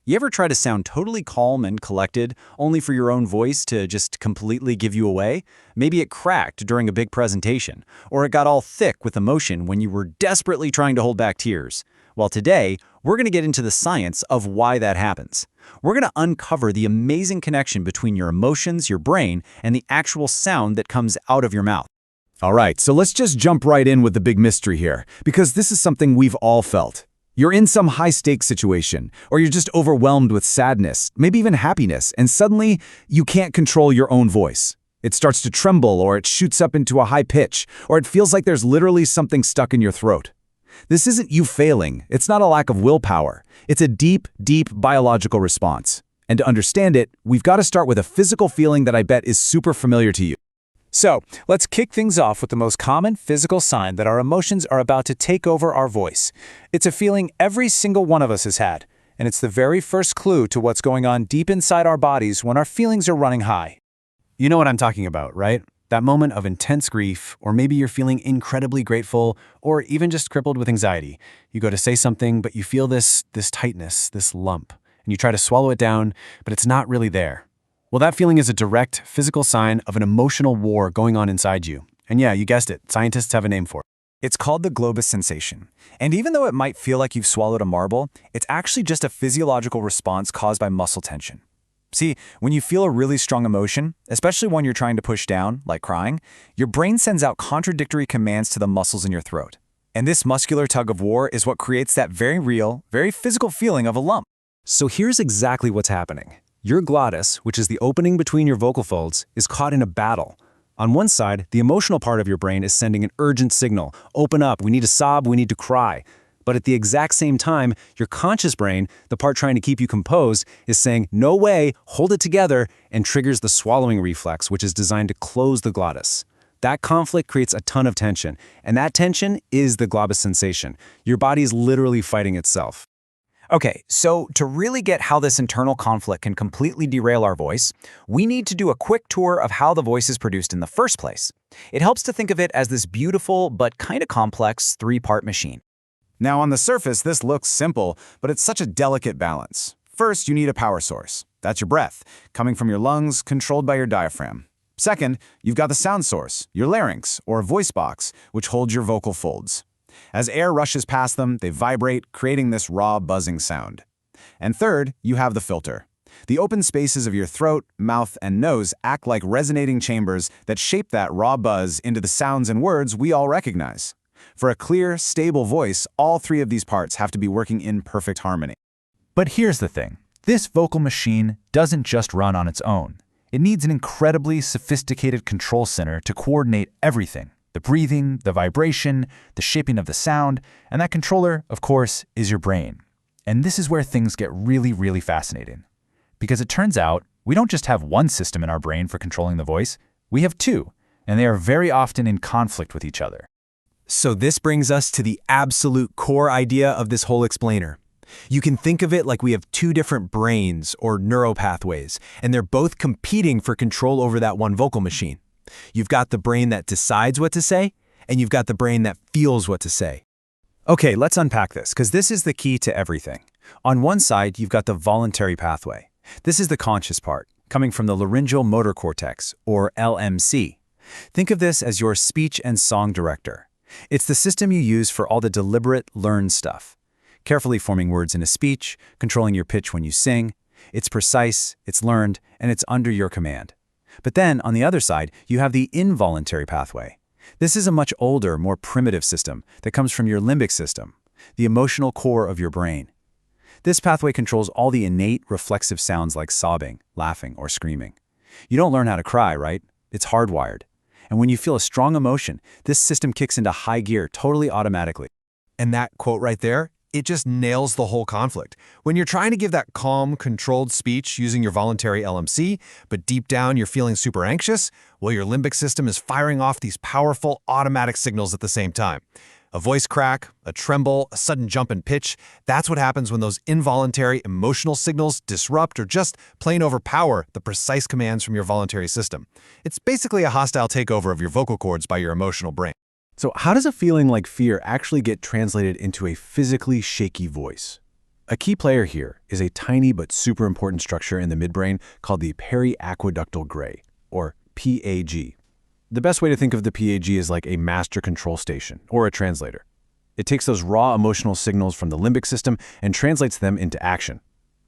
You ever try to sound totally calm and collected, only for your own voice to just completely give you away? Maybe it cracked during a big presentation, or it got all thick with emotion when you were desperately trying to hold back tears. Well, today, we're going to get into the science of why that happens. We're going to uncover the amazing connection between your emotions, your brain, and the actual sound that comes out of your mouth. All right, so let's just jump right in with the big mystery here, because this is something we've all felt. You're in some high-stakes situation, or you're just overwhelmed with sadness, maybe even happiness, and suddenly you can't control your own voice. It starts to tremble, or it shoots up into a high pitch, or it feels like there's literally something stuck in your throat. This isn't you failing. It's not a lack of willpower. It's a deep, deep biological response. And to understand it, we've got to start with a physical feeling that I bet is super familiar to you. So, let's kick things off with the most common physical sign that our emotions are about to take over our voice. It's a feeling every single one of us has had, and it's the very first clue to what's going on deep inside our bodies when our feelings are running high. You know what I'm talking about, right? That moment of intense grief, or maybe you're feeling incredibly grateful, or even just crippled with anxiety. You go to say something, but you feel this tightness, this lump, and you try to swallow it down, but it's not really there. Well, that feeling is a direct physical sign of an emotional war going on inside you. And yeah, you guessed it, scientists have a name for it. It's called the globus sensation. And even though it might feel like you've swallowed a marble, it's actually just a physiological response caused by muscle tension. See, when you feel a really strong emotion, especially one you're trying to push down, like crying, your brain sends out contradictory commands to the muscles in your throat. And this muscular tug of war is what creates that very real, very physical feeling of a lump. So here's exactly what's happening. Your glottis, which is the opening between your vocal folds, is caught in a battle. On one side, the emotional part of your brain is sending an urgent signal. Open up, we need to sob, we need to cry. But at the exact same time, your conscious brain, the part trying to keep you composed, is saying, no way, hold it together, and triggers the swallowing reflex, which is designed to close the glottis. That conflict creates a ton of tension, and that tension is the globus sensation. Your body is literally fighting itself. Okay, so to really get how this internal conflict can completely derail our voice, we need to do a quick tour of how the voice is produced in the first place. It helps to think of it as this beautiful but kind of complex three-part machine. Now, on the surface, this looks simple, but it's such a delicate balance. First, you need a power source. That's your breath, coming from your lungs, controlled by your diaphragm. Second, you've got the sound source, your larynx, or voice box, which holds your vocal folds. As air rushes past them, they vibrate, creating this raw, buzzing sound. And third, you have the filter. The open spaces of your throat, mouth, and nose act like resonating chambers that shape that raw buzz into the sounds and words we all recognize. For a clear, stable voice, all three of these parts have to be working in perfect harmony. But here's the thing. This vocal machine doesn't just run on its own. It needs an incredibly sophisticated control center to coordinate everything. The breathing, the vibration, the shaping of the sound, and that controller, of course, is your brain. And this is where things get really, really fascinating. Because it turns out, we don't just have one system in our brain for controlling the voice, we have two, and they are very often in conflict with each other. So this brings us to the absolute core idea of this whole explainer. You can think of it like we have two different brains or neuropathways, and they're both competing for control over that one vocal machine. You've got the brain that decides what to say, and you've got the brain that feels what to say. Okay, let's unpack this, because this is the key to everything. On one side, you've got the voluntary pathway. This is the conscious part, coming from the laryngeal motor cortex, or LMC. Think of this as your speech and song director. It's the system you use for all the deliberate, learned stuff. Carefully forming words in a speech, controlling your pitch when you sing. It's precise, it's learned, and it's under your command. But then, on the other side, you have the involuntary pathway. This is a much older, more primitive system that comes from your limbic system, the emotional core of your brain. This pathway controls all the innate, reflexive sounds like sobbing, laughing, or screaming. You don't learn how to cry, right? It's hardwired. And when you feel a strong emotion, this system kicks into high gear totally automatically. And that quote right there, it just nails the whole conflict. When you're trying to give that calm, controlled speech using your voluntary LMC, but deep down you're feeling super anxious, well, your limbic system is firing off these powerful automatic signals at the same time. A voice crack, a tremble, a sudden jump in pitch, that's what happens when those involuntary emotional signals disrupt or just plain overpower the precise commands from your voluntary system. It's basically a hostile takeover of your vocal cords by your emotional brain. So how does a feeling like fear actually get translated into a physically shaky voice? A key player here is a tiny but super important structure in the midbrain called the periaqueductal gray, or PAG. The best way to think of the PAG is like a master control station, or a translator. It takes those raw emotional signals from the limbic system and translates them into action.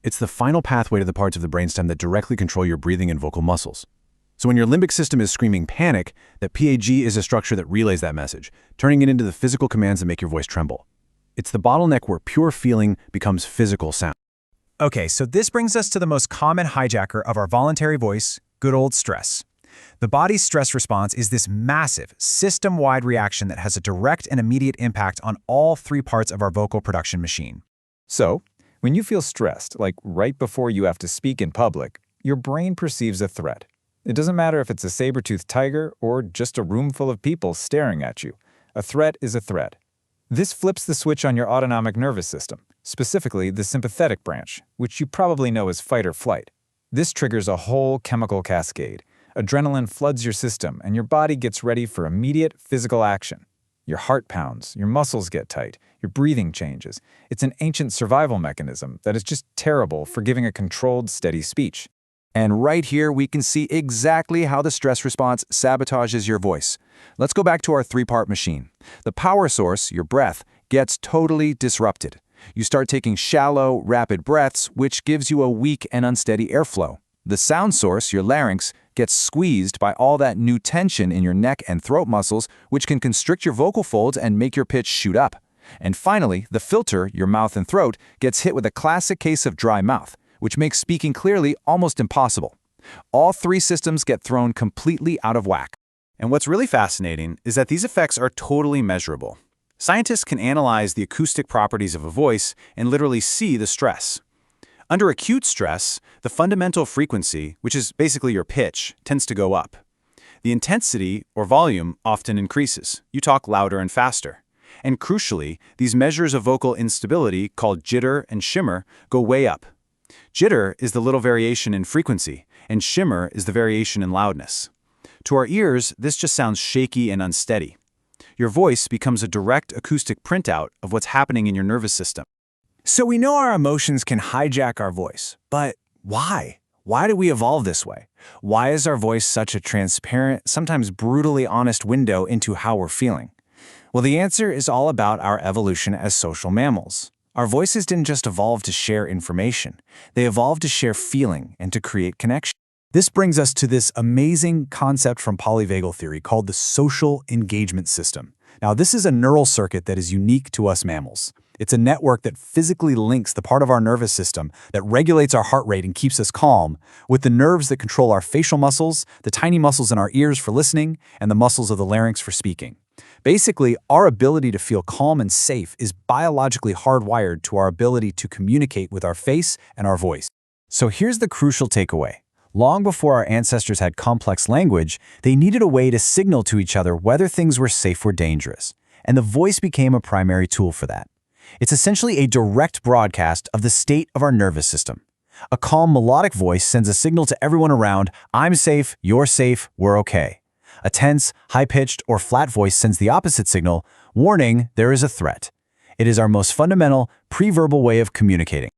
It's the final pathway to the parts of the brainstem that directly control your breathing and vocal muscles. So when your limbic system is screaming panic, the PAG is a structure that relays that message, turning it into the physical commands that make your voice tremble. It's the bottleneck where pure feeling becomes physical sound. Okay, so this brings us to the most common hijacker of our voluntary voice, good old stress. The body's stress response is this massive, system-wide reaction that has a direct and immediate impact on all three parts of our vocal production machine. So, when you feel stressed, like right before you have to speak in public, your brain perceives a threat. It doesn't matter if it's a saber-toothed tiger or just a room full of people staring at you. A threat is a threat. This flips the switch on your autonomic nervous system, specifically the sympathetic branch, which you probably know as fight or flight. This triggers a whole chemical cascade. Adrenaline floods your system, and your body gets ready for immediate physical action. Your heart pounds, your muscles get tight, your breathing changes. It's an ancient survival mechanism that is just terrible for giving a controlled, steady speech. And right here, we can see exactly how the stress response sabotages your voice. Let's go back to our three-part machine. The power source, your breath, gets totally disrupted. You start taking shallow, rapid breaths, which gives you a weak and unsteady airflow. The sound source, your larynx, gets squeezed by all that new tension in your neck and throat muscles, which can constrict your vocal folds and make your pitch shoot up. And finally, the filter, your mouth and throat, gets hit with a classic case of dry mouth, which makes speaking clearly almost impossible. All three systems get thrown completely out of whack. And what's really fascinating is that these effects are totally measurable. Scientists can analyze the acoustic properties of a voice and literally see the stress. Under acute stress, the fundamental frequency, which is basically your pitch, tends to go up. The intensity, or volume, often increases. You talk louder and faster. And crucially, these measures of vocal instability, called jitter and shimmer, go way up. Jitter is the little variation in frequency, and shimmer is the variation in loudness. To our ears, this just sounds shaky and unsteady. Your voice becomes a direct acoustic printout of what's happening in your nervous system. So we know our emotions can hijack our voice, but why? Why did we evolve this way? Why is our voice such a transparent, sometimes brutally honest window into how we're feeling? Well, the answer is all about our evolution as social mammals. Our voices didn't just evolve to share information. They evolved to share feeling and to create connection. This brings us to this amazing concept from polyvagal theory called the social engagement system. Now, this is a neural circuit that is unique to us mammals. It's a network that physically links the part of our nervous system that regulates our heart rate and keeps us calm with the nerves that control our facial muscles, the tiny muscles in our ears for listening, and the muscles of the larynx for speaking. Basically, our ability to feel calm and safe is biologically hardwired to our ability to communicate with our face and our voice. So here's the crucial takeaway. Long before our ancestors had complex language, they needed a way to signal to each other whether things were safe or dangerous. And the voice became a primary tool for that. It's essentially a direct broadcast of the state of our nervous system. A calm, melodic voice sends a signal to everyone around, I'm safe, you're safe, we're okay. A tense, high-pitched, or flat voice sends the opposite signal, warning, there is a threat. It is our most fundamental, pre-verbal way of communicating.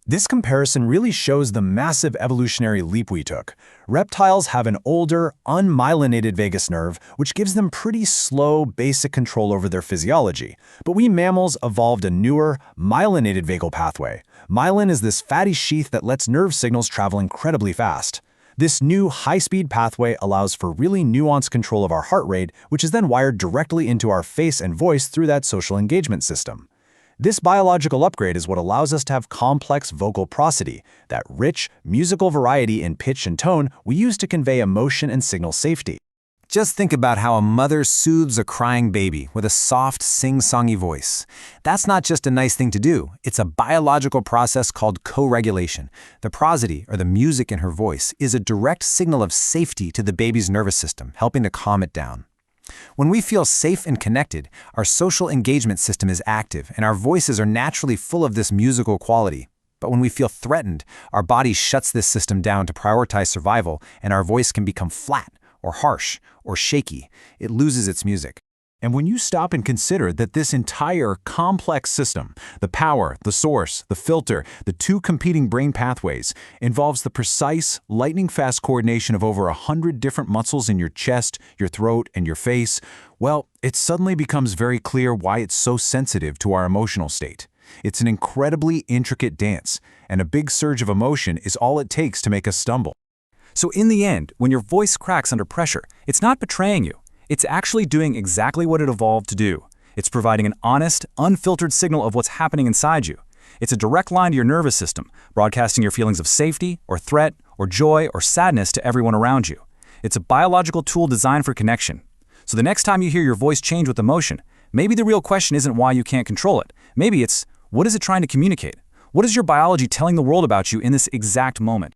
This comparison really shows the massive evolutionary leap we took. Reptiles have an older, unmyelinated vagus nerve, which gives them pretty slow, basic control over their physiology. But we mammals evolved a newer, myelinated vagal pathway. Myelin is this fatty sheath that lets nerve signals travel incredibly fast. This new high-speed pathway allows for really nuanced control of our heart rate, which is then wired directly into our face and voice through that social engagement system. This biological upgrade is what allows us to have complex vocal prosody, that rich, musical variety in pitch and tone we use to convey emotion and signal safety. Just think about how a mother soothes a crying baby with a soft, sing-songy voice. That's not just a nice thing to do. It's a biological process called co-regulation. The prosody, or the music in her voice, is a direct signal of safety to the baby's nervous system, helping to calm it down. When we feel safe and connected, our social engagement system is active, and our voices are naturally full of this musical quality. But when we feel threatened, our body shuts this system down to prioritize survival, and our voice can become flat, or harsh, or shaky. It loses its music. And when you stop and consider that this entire complex system, the power, the source, the filter, the two competing brain pathways, involves the precise, lightning-fast coordination of over 100 different muscles in your chest, your throat, and your face, well, it suddenly becomes very clear why it's so sensitive to our emotional state. It's an incredibly intricate dance, and a big surge of emotion is all it takes to make us stumble. So in the end, when your voice cracks under pressure, it's not betraying you. It's actually doing exactly what it evolved to do. It's providing an honest, unfiltered signal of what's happening inside you. It's a direct line to your nervous system, broadcasting your feelings of safety, or threat, or joy, or sadness to everyone around you. It's a biological tool designed for connection. So the next time you hear your voice change with emotion, maybe the real question isn't why you can't control it. Maybe it's, what is it trying to communicate? What is your biology telling the world about you in this exact moment?